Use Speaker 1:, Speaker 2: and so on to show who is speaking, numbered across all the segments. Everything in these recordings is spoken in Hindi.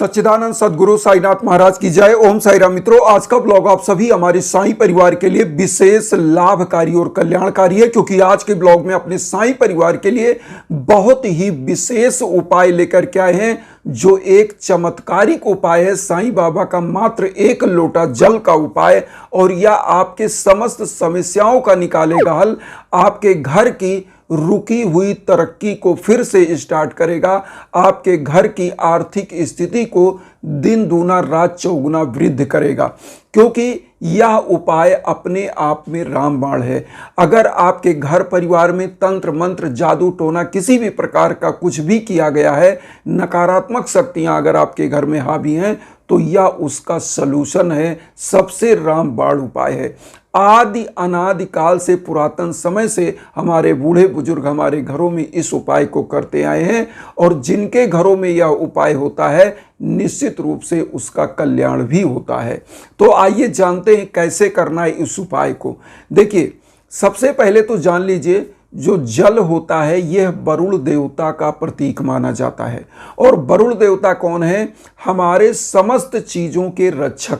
Speaker 1: सच्चिदानंद सदगुरु साईनाथ महाराज की जय। ओम साई राम। मित्रों, आज का ब्लॉग आप सभी हमारे साईं परिवार के लिए विशेष लाभकारी और कल्याणकारी है, क्योंकि आज के ब्लॉग में अपने साईं परिवार के लिए बहुत ही विशेष उपाय लेकर के आए हैं, जो एक चमत्कारिक उपाय है। साईं बाबा का मात्र एक लोटा जल का उपाय, और यह आपके समस्त समस्याओं का निकालेगा हल। आपके घर की रुकी हुई तरक्की को फिर से स्टार्ट करेगा, आपके घर की आर्थिक स्थिति को दिन दूना रात चौगुना वृद्धि करेगा, क्योंकि यह उपाय अपने आप में रामबाण है। अगर आपके घर परिवार में तंत्र मंत्र जादू टोना किसी भी प्रकार का कुछ भी किया गया है, नकारात्मक शक्तियां अगर आपके घर में हावी हैं, तो यह उसका सलूशन है, सबसे रामबाण उपाय है। आदि अनादि काल से, पुरातन समय से हमारे बूढ़े बुजुर्ग हमारे घरों में इस उपाय को करते आए हैं, और जिनके घरों में यह उपाय होता है निश्चित रूप से उसका कल्याण भी होता है। तो आइए जानते हैं कैसे करना है इस उपाय को। देखिए, सबसे पहले तो जान लीजिए, जो जल होता है यह वरुण देवता का प्रतीक माना जाता है। और वरुण देवता कौन है? हमारे समस्त चीजों के रक्षक।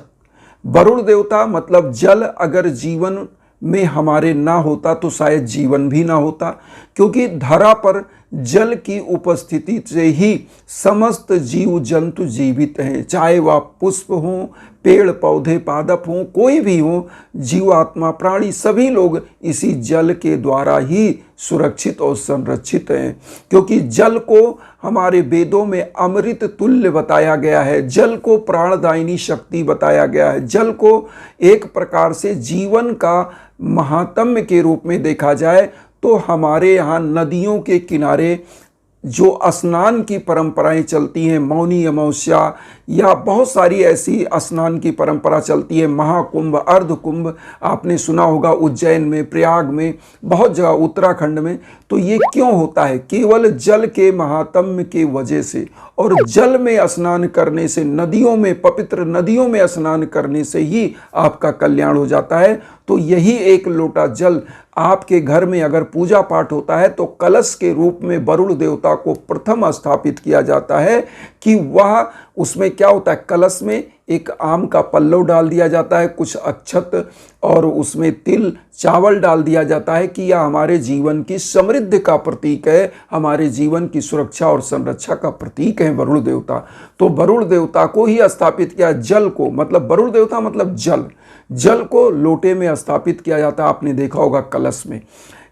Speaker 1: वरुण देवता मतलब जल अगर जीवन में हमारे ना होता तो शायद जीवन भी ना होता, क्योंकि धरा पर जल की उपस्थिति से ही समस्त जीव जंतु जीवित हैं। चाहे वह पुष्प हों, पेड़ पौधे पादप हों, कोई भी हो, जीवात्मा प्राणी सभी लोग इसी जल के द्वारा ही सुरक्षित और संरक्षित हैं। क्योंकि जल को हमारे वेदों में अमृत तुल्य बताया गया है, जल को प्राणदायिनी शक्ति बताया गया है, जल को एक प्रकार से जीवन का महात्म्य के रूप में देखा जाए तो हमारे यहाँ नदियों के किनारे जो स्नान की परंपराएं चलती हैं, मौनी अमावस्या या बहुत सारी ऐसी स्नान की परंपरा चलती है, महाकुंभ, अर्धकुंभ आपने सुना होगा, उज्जैन में, प्रयाग में, बहुत जगह, उत्तराखंड में। तो ये क्यों होता है? केवल जल के महात्म्य की वजह से, और जल में स्नान करने से, नदियों में, पवित्र नदियों में स्नान करने से ही आपका कल्याण हो जाता है। तो यही एक लोटा जल आपके घर में अगर पूजा पाठ होता है तो कलश के रूप में वरुण देवता को प्रथम स्थापित किया जाता है, कि वह उसमें क्या होता है, कलश में एक आम का पल्लव डाल दिया जाता है, कुछ अक्षत और उसमें तिल चावल डाल दिया जाता है, कि यह हमारे जीवन की समृद्धि का प्रतीक है, हमारे जीवन की सुरक्षा और संरक्षा का प्रतीक है वरुण देवता। तो वरुण देवता को ही स्थापित किया, जल को, मतलब वरुण देवता मतलब जल, जल को लोटे में स्थापित किया जाता है, आपने देखा होगा कलश में।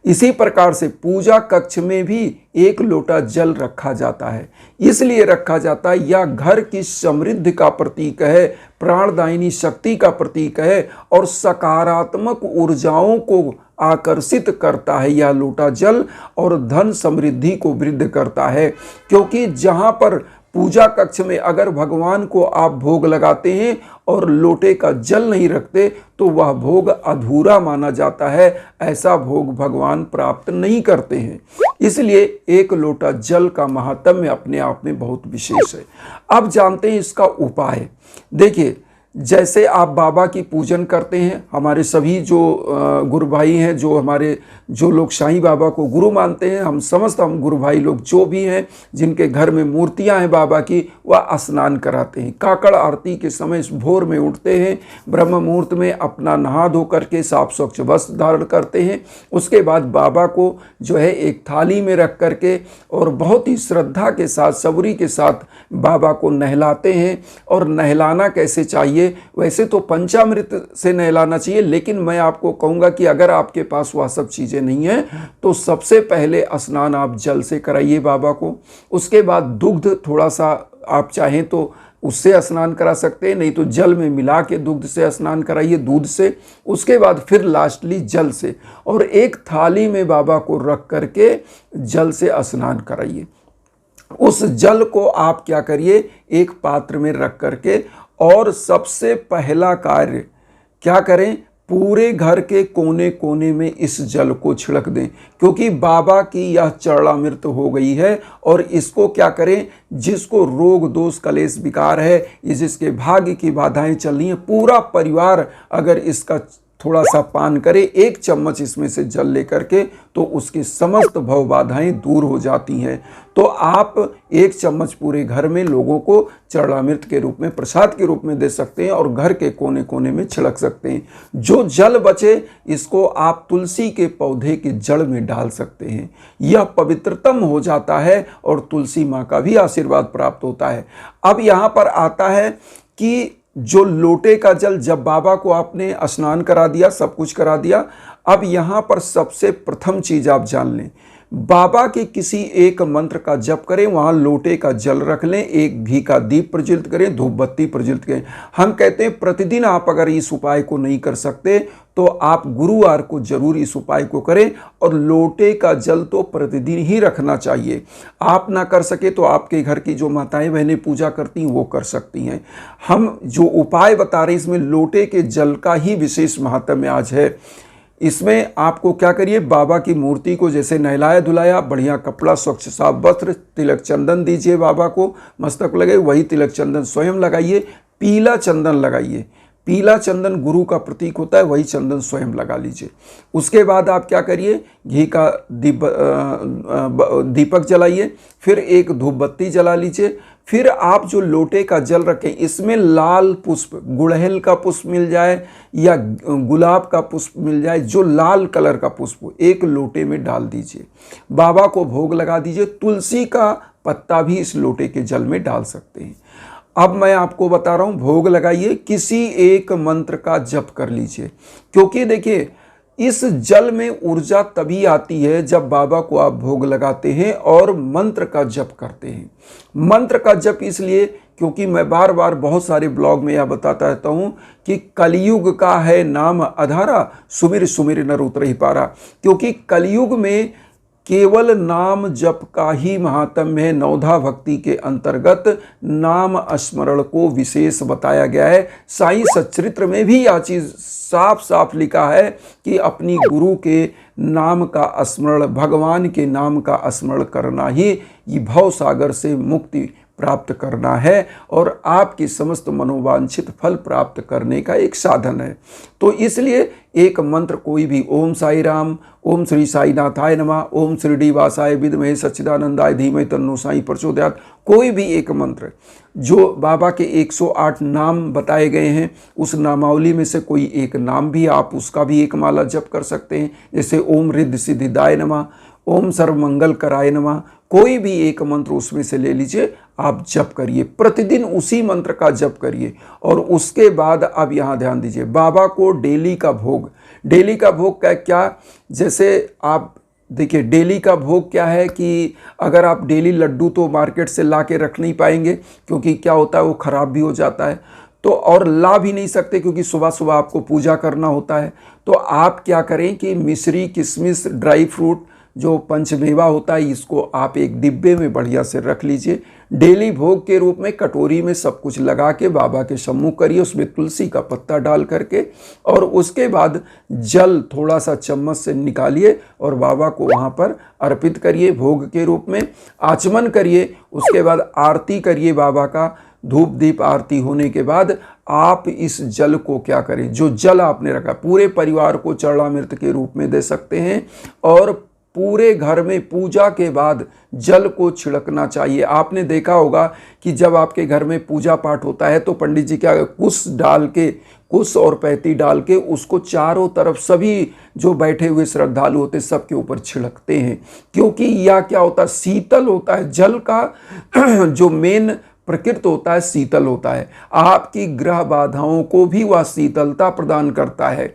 Speaker 1: इसी प्रकार से पूजा कक्ष में भी एक लोटा जल रखा जाता है। इसलिए रखा जाता है, यह घर की समृद्धि का प्रतीक है, प्राणदायिनी शक्ति का प्रतीक है, और सकारात्मक ऊर्जाओं को आकर्षित करता है यह लोटा जल, और धन समृद्धि को वृद्धि करता है। क्योंकि जहाँ पर पूजा कक्ष में अगर भगवान को आप भोग लगाते हैं और लोटे का जल नहीं रखते तो वह भोग अधूरा माना जाता है, ऐसा भोग भगवान प्राप्त नहीं करते हैं। इसलिए एक लोटा जल का महात्म्य अपने आप में बहुत विशेष है। अब जानते हैं इसका उपाय। देखिए, जैसे आप बाबा की पूजन करते हैं, हमारे सभी जो गुरु भाई हैं, जो लोग साईं बाबा को गुरु मानते हैं, हम गुरु भाई लोग जो भी हैं, जिनके घर में मूर्तियां हैं बाबा की, वह स्नान कराते हैं। काकड़ आरती के समय भोर में उठते हैं, ब्रह्म मुहूर्त में अपना नहा धो करके साफ स्वच्छ वस्त्र धारण करते हैं। उसके बाद बाबा को जो है एक थाली में रख करके और बहुत ही श्रद्धा के साथ, सबूरी के साथ बाबा को नहलाते हैं। और नहलाना कैसे चाहिए? वैसे तो पंचामृत से नहलाना चाहिए, लेकिन मैं आपको कहूंगा कि अगर आपके पास वह सब चीजें नहीं है तो सबसे पहले स्नान आप जल से कराइए बाबा को। उसके बाद दुग्ध थोड़ा सा आप चाहें तो उससे स्नान करा सकते हैं, नहीं तो जल में मिला के दुग्ध से स्नान कराइए, दूध से। उसके बाद फिर लास्टली जल से, और एक थाली में बाबा को रख करके जल से स्नान कराइए। उस जल को आप क्या करिए, एक पात्र में रख करके, और सबसे पहला कार्य क्या करें, पूरे घर के कोने कोने में इस जल को छिड़क दें, क्योंकि बाबा की यह चरणामृत हो गई है। और इसको क्या करें, जिसको रोग दोष कलेश विकार है, जिसके भाग्य की बाधाएं चल रही हैं, पूरा परिवार अगर इसका थोड़ा सा पान करे, 1 चम्मच इसमें से जल लेकर के, तो उसकी समस्त भव बाधाएं दूर हो जाती हैं। तो आप 1 चम्मच पूरे घर में लोगों को चरणामृत के रूप में, प्रसाद के रूप में दे सकते हैं और घर के कोने कोने में छिड़क सकते हैं। जो जल बचे इसको आप तुलसी के पौधे के जड़ में डाल सकते हैं। यह पवित्रतम हो जाता है और तुलसी माँ का भी आशीर्वाद प्राप्त होता है। अब यहाँ पर आता है कि जो लोटे का जल, जब बाबा को आपने स्नान करा दिया, सब कुछ करा दिया, अब यहाँ पर सबसे प्रथम चीज आप जान लें, बाबा के किसी एक मंत्र का जप करें, वहाँ लोटे का जल रख लें, एक घी का दीप प्रज्वलित करें, धूप बत्ती प्रज्वलित करें। हम कहते हैं प्रतिदिन आप अगर इस उपाय को नहीं कर सकते तो आप गुरुवार को जरूर इस उपाय को करें, और लोटे का जल तो प्रतिदिन ही रखना चाहिए। आप ना कर सके तो आपके घर की जो माताएं बहनें पूजा करती हैं वो कर सकती हैं। हम जो उपाय बता रहे हैं इसमें लोटे के जल का ही विशेष महत्व आज है। इसमें आपको क्या करिए, बाबा की मूर्ति को जैसे नहलाया धुलाया, बढ़िया कपड़ा, स्वच्छ साफ वस्त्र, तिलक चंदन दीजिए बाबा को, मस्तक लगे, वही तिलक चंदन स्वयं लगाइए, पीला चंदन लगाइए। पीला चंदन गुरु का प्रतीक होता है, वही चंदन स्वयं लगा लीजिए। उसके बाद आप क्या करिए, घी का दीपक जलाइए, फिर एक धूप बत्ती जला लीजिए। फिर आप जो लोटे का जल रखें इसमें लाल पुष्प, गुड़हल का पुष्प मिल जाए या गुलाब का पुष्प मिल जाए, जो लाल कलर का पुष्प हो, एक लोटे में डाल दीजिए। बाबा को भोग लगा दीजिए। तुलसी का पत्ता भी इस लोटे के जल में डाल सकते हैं। अब मैं आपको बता रहा हूं, भोग लगाइए, किसी एक मंत्र का जप कर लीजिए, क्योंकि देखिए इस जल में ऊर्जा तभी आती है जब बाबा को आप भोग लगाते हैं और मंत्र का जप करते हैं। मंत्र का जप इसलिए क्योंकि मैं बार बार बहुत सारे ब्लॉग में यह बताता रहता हूं कि कलयुग का है नाम अधारा, सुमिर सुमिर नर उतरहि पारा। क्योंकि कलयुग में केवल नाम जप का ही महात्म्य है। नवधा भक्ति के अंतर्गत नाम स्मरण को विशेष बताया गया है। साईं सच्चरित्र में भी यह चीज साफ साफ लिखा है कि अपनी गुरु के नाम का स्मरण, भगवान के नाम का स्मरण करना ही ये भव सागर से मुक्ति प्राप्त करना है और आपकी समस्त मनोवांछित फल प्राप्त करने का एक साधन है। तो इसलिए एक मंत्र कोई भी, ओम साई राम, ओम श्री साई नाथाय नमः, ओम शिरडी वासाय विद्महे सच्चिदानंदाय धीमहि तन्नो साई प्रचोदयात्, कोई भी एक मंत्र, जो बाबा के 108 नाम बताए गए हैं उस नामावली में से कोई एक नाम भी आप उसका भी एक माला जप कर सकते हैं। जैसे ओम रिद्धि सिद्धिदाय नमः, ओम सर्वमंगल कराय नमः, कोई भी एक मंत्र उसमें से ले लीजिए, आप जप करिए, प्रतिदिन उसी मंत्र का जप करिए। और उसके बाद अब यहाँ ध्यान दीजिए, बाबा को डेली का भोग, डेली का भोग का क्या, जैसे आप देखिए डेली का भोग क्या है कि अगर आप डेली लड्डू तो मार्केट से ला के रख नहीं पाएंगे, क्योंकि क्या होता है वो ख़राब भी हो जाता है, तो और ला भी नहीं सकते क्योंकि सुबह सुबह आपको पूजा करना होता है। तो आप क्या करें कि मिश्री, किशमिश, ड्राई फ्रूट, जो पंचमेवा होता है, इसको आप एक डिब्बे में बढ़िया से रख लीजिए। डेली भोग के रूप में कटोरी में सब कुछ लगा के बाबा के सम्मुख करिए, उसमें तुलसी का पत्ता डाल करके, और उसके बाद जल थोड़ा सा चम्मच से निकालिए और बाबा को वहाँ पर अर्पित करिए भोग के रूप में, आचमन करिए। उसके बाद आरती करिए बाबा का, धूप दीप आरती होने के बाद आप इस जल को क्या करें, जो जल आपने रखा पूरे परिवार को चरणामृत के रूप में दे सकते हैं, और पूरे घर में पूजा के बाद जल को छिड़कना चाहिए। आपने देखा होगा कि जब आपके घर में पूजा पाठ होता है तो पंडित जी क्या, कुश डाल के, कुश और पैती डाल के उसको चारों तरफ सभी जो बैठे हुए श्रद्धालु होते सबके ऊपर छिड़कते हैं, क्योंकि यह क्या होता है, शीतल होता है। जल का जो मेन प्रकृति होता है शीतल होता है, आपकी ग्रह बाधाओं को भी वह शीतलता प्रदान करता है।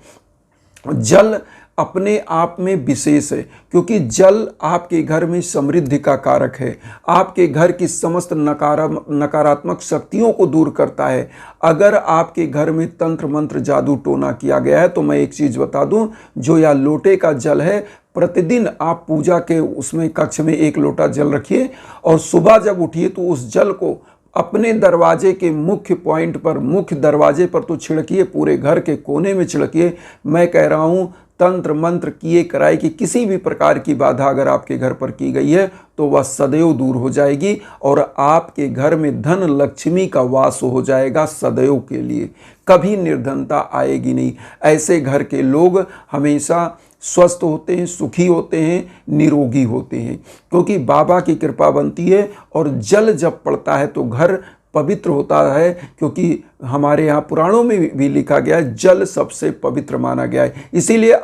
Speaker 1: जल अपने आप में विशेष है, क्योंकि जल आपके घर में समृद्धि का कारक है, आपके घर की समस्त नकारात्मक शक्तियों को दूर करता है। अगर आपके घर में तंत्र मंत्र जादू टोना किया गया है तो मैं एक चीज़ बता दूं, जो यह लोटे का जल है, प्रतिदिन आप पूजा के उसमें कक्ष में 1 लोटा जल रखिए और सुबह जब उठिए तो उस जल को अपने दरवाजे के मुख्य पॉइंट पर, मुख्य दरवाजे पर तो छिड़किए, पूरे घर के कोने में छिड़किए। मैं कह रहा हूँ तंत्र मंत्र किए कराए की किसी भी प्रकार की बाधा अगर आपके घर पर की गई है तो वह सदैव दूर हो जाएगी और आपके घर में धन लक्ष्मी का वास हो जाएगा सदैव के लिए। कभी निर्धनता आएगी नहीं। ऐसे घर के लोग हमेशा स्वस्थ होते हैं, सुखी होते हैं, निरोगी होते हैं, क्योंकि बाबा की कृपा बनती है। और जल जब पड़ता है तो घर पवित्र होता है, क्योंकि हमारे यहाँ पुराणों में भी लिखा गया है जल सबसे पवित्र माना गया है। इसीलिए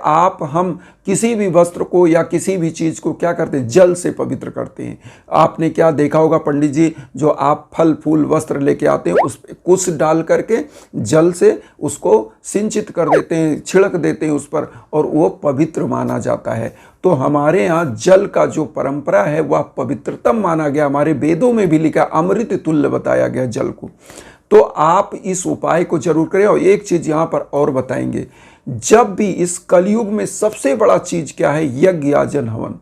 Speaker 1: हम किसी भी वस्त्र को या किसी भी चीज़ को क्या करते हैं, जल से पवित्र करते हैं। आपने क्या देखा होगा पंडित जी, जो आप फल फूल वस्त्र लेके आते हैं उस पर कुश डाल करके जल से उसको सिंचित कर देते हैं, छिड़क देते हैं उस पर, और वो पवित्र माना जाता है। तो हमारे यहाँ जल का जो परंपरा है वह पवित्रतम माना गया। हमारे वेदों में भी लिखा, अमृत तुल्य बताया गया जल को। तो आप इस उपाय को जरूर करें। और एक चीज यहाँ पर और बताएंगे, जब भी इस कलयुग में सबसे बड़ा चीज क्या है, यज्ञ याजन हवन।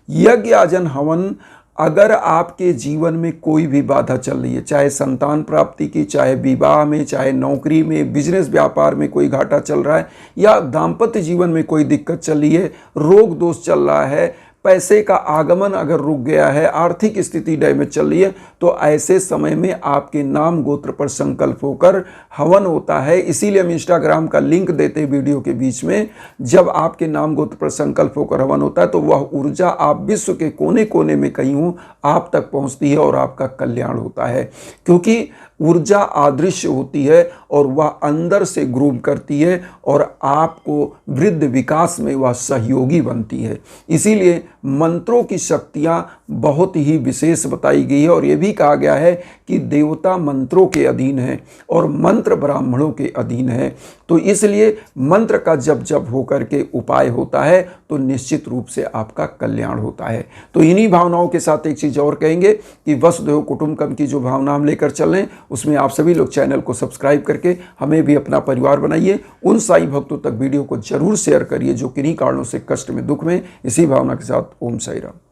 Speaker 1: यज्ञ याजन हवन, अगर आपके जीवन में कोई भी बाधा चल रही है, चाहे संतान प्राप्ति की, चाहे विवाह में, चाहे नौकरी में, बिजनेस व्यापार में कोई घाटा चल रहा है, या दाम्पत्य जीवन में कोई दिक्कत चल रही है, रोग दोष चल रहा है, पैसे का आगमन अगर रुक गया है, आर्थिक स्थिति डैमेज चल रही है, तो ऐसे समय में आपके नाम गोत्र पर संकल्प होकर हवन होता है। इसीलिए हम इंस्टाग्राम का लिंक देते हैं वीडियो के बीच में। जब आपके नाम गोत्र पर संकल्प होकर हवन होता है तो वह ऊर्जा आप विश्व के कोने कोने में कहीं हो आप तक पहुंचती है और आपका कल्याण होता है, क्योंकि ऊर्जा अदृश्य होती है और वह अंदर से ग्रूव करती है और आपको वृद्ध विकास में वह सहयोगी बनती है। इसीलिए मंत्रों की शक्तियां बहुत ही विशेष बताई गई है और यह भी कहा गया है कि देवता मंत्रों के अधीन है और मंत्र ब्राह्मणों के अधीन है। तो इसलिए मंत्र का जब जब होकर के उपाय होता है तो निश्चित रूप से आपका कल्याण होता है। तो इन्हीं भावनाओं के साथ एक चीज़ और कहेंगे कि वसुधैव कुटुंबकम की जो भावना हम लेकर चल रहे हैं उसमें आप सभी लोग चैनल को सब्सक्राइब करके हमें भी अपना परिवार बनाइए। उन साईं भक्तों तक वीडियो को जरूर शेयर करिए जो किन्हीं कारणों से कष्ट में, दुख में। इसी भावना के साथ ओम साईं राम।